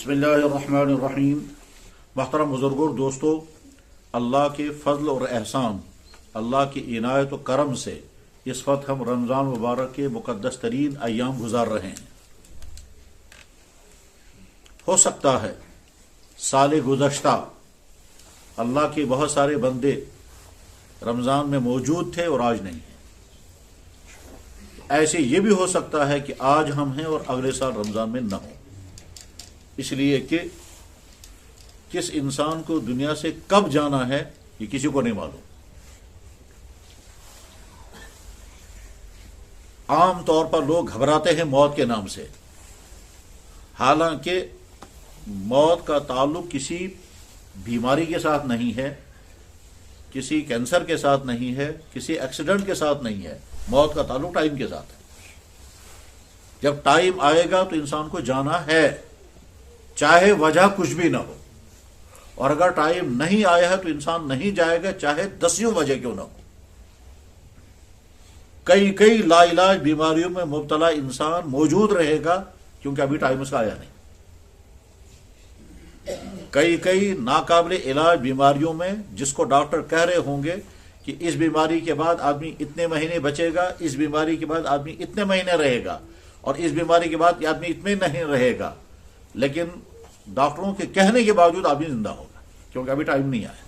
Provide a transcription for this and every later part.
बिस्मिल्लाहिर्रहमानिर्रहीम। मोहतरम बुजुर्गों और दोस्तों, अल्लाह के फजल और एहसान, अल्लाह की इनायत और करम से इस वक्त हम रमज़ान मुबारक के मुक़द्दस तरीन अय्याम गुजार रहे हैं। हो सकता है साल गुज़श्ता अल्लाह के बहुत सारे बंदे रमज़ान में मौजूद थे और आज नहीं हैं। ऐसे ये भी हो सकता है कि आज हम हैं और अगले साल रमज़ान में न हो, इसलिए कि किस इंसान को दुनिया से कब जाना है ये किसी को नहीं मालूम। आम तौर पर लोग घबराते हैं मौत के नाम से, हालांकि मौत का ताल्लुक किसी बीमारी के साथ नहीं है, किसी कैंसर के साथ नहीं है, किसी एक्सीडेंट के साथ नहीं है। मौत का ताल्लुक टाइम के साथ है। जब टाइम आएगा तो इंसान को जाना है, चाहे वजह कुछ भी ना हो। और अगर टाइम नहीं आया है तो इंसान नहीं जाएगा, चाहे 10 वजह क्यों ना हो। कई लाइलाज बीमारियों में मुब्तला इंसान मौजूद रहेगा क्योंकि अभी टाइम उसका आया नहीं। कई नाकाबिले इलाज बीमारियों में जिसको डॉक्टर कह रहे होंगे कि इस बीमारी के बाद आदमी इतने महीने बचेगा, इस बीमारी के बाद आदमी इतने महीने रहेगा, और इस बीमारी के बाद आदमी इतने नहीं रहेगा, लेकिन डॉक्टरों के कहने के बावजूद आदमी जिंदा होगा क्योंकि अभी टाइम नहीं आया।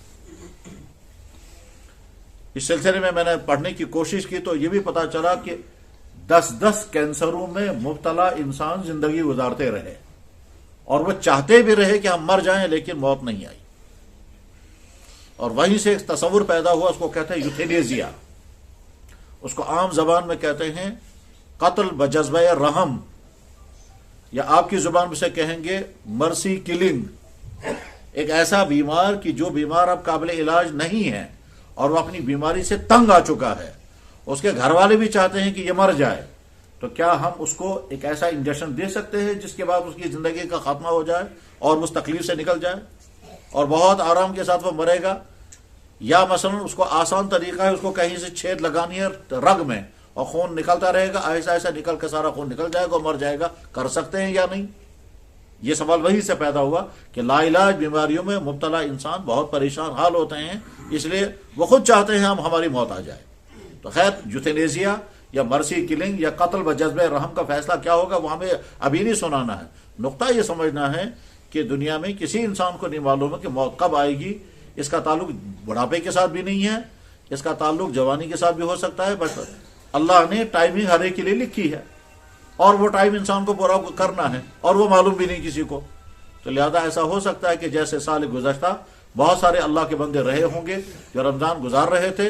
इस सिलसिले में मैंने पढ़ने की कोशिश की तो यह भी पता चला कि 10 कैंसरों में मुब्तला इंसान जिंदगी गुजारते रहे और वो चाहते भी रहे कि हम मर जाएं, लेकिन मौत नहीं आई। और वहीं से एक तस्वुर पैदा हुआ, उसको कहते हैं यूथेनेसिया। उसको आम जबान में कहते हैं कत्ल बजज़्बा रहम, या आपकी जुबान में से कहेंगे मर्सी किलिंग। एक ऐसा बीमार कि जो बीमार अब काबिल इलाज नहीं है और वो अपनी बीमारी से तंग आ चुका है, उसके घर वाले भी चाहते हैं कि ये मर जाए, तो क्या हम उसको एक ऐसा इंजेक्शन दे सकते हैं जिसके बाद उसकी जिंदगी का खात्मा हो जाए और उस तकलीफ से निकल जाए और बहुत आराम के साथ वो मरेगा? या मसलन उसको आसान तरीका है, उसको कहीं से छेद लगानी है रग में और खून निकलता रहेगा, ऐसा ऐसा निकल के सारा खून निकल जाएगा और मर जाएगा। कर सकते हैं या नहीं? ये सवाल वहीं से पैदा हुआ कि लाइलाज बीमारियों में मुब्तला इंसान बहुत परेशान हाल होते हैं, इसलिए वो खुद चाहते हैं हम हमारी मौत आ जाए। तो खैर, यूथेनेसिया या मर्सी किलिंग या कत्ल बजज़्बे रहम का फैसला क्या होगा वो हमें अभी नहीं सुनाना है। नुक्ता ये समझना है कि दुनिया में किसी इंसान को नहीं मालूम है कि मौत कब आएगी। इसका ताल्लुक बुढ़ापे के साथ भी नहीं है, इसका ताल्लुक जवानी के साथ भी हो सकता है। बस अल्लाह ने टाइमिंग हर एक के लिए लिखी है और वो टाइम इंसान को पूरा करना है और वो मालूम भी नहीं किसी को। तो लिहाजा ऐसा हो सकता है कि जैसे साल गुज़श्ता बहुत सारे अल्लाह के बंदे रहे होंगे जो रमज़ान गुजार रहे थे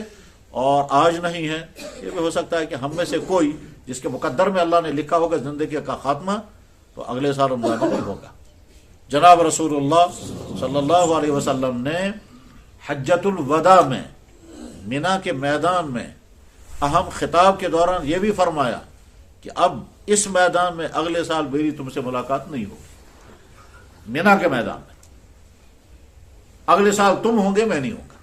और आज नहीं है, ये भी हो सकता है कि हम में से कोई जिसके मुकद्दर में अल्लाह ने लिखा होगा जिंदगी का खात्मा, तो अगले साल रमज़ान में नहीं होगा। जनाब रसूलुल्लाह सल्लल्लाहु अलैहि वसल्लम ने हज्जतुल वदा में मिना के मैदान में अहम खिताब के दौरान यह भी फरमाया कि अब इस मैदान में अगले साल मेरी तुमसे मुलाकात नहीं होगी। मिना के मैदान में अगले साल तुम होंगे, मैं नहीं होगा।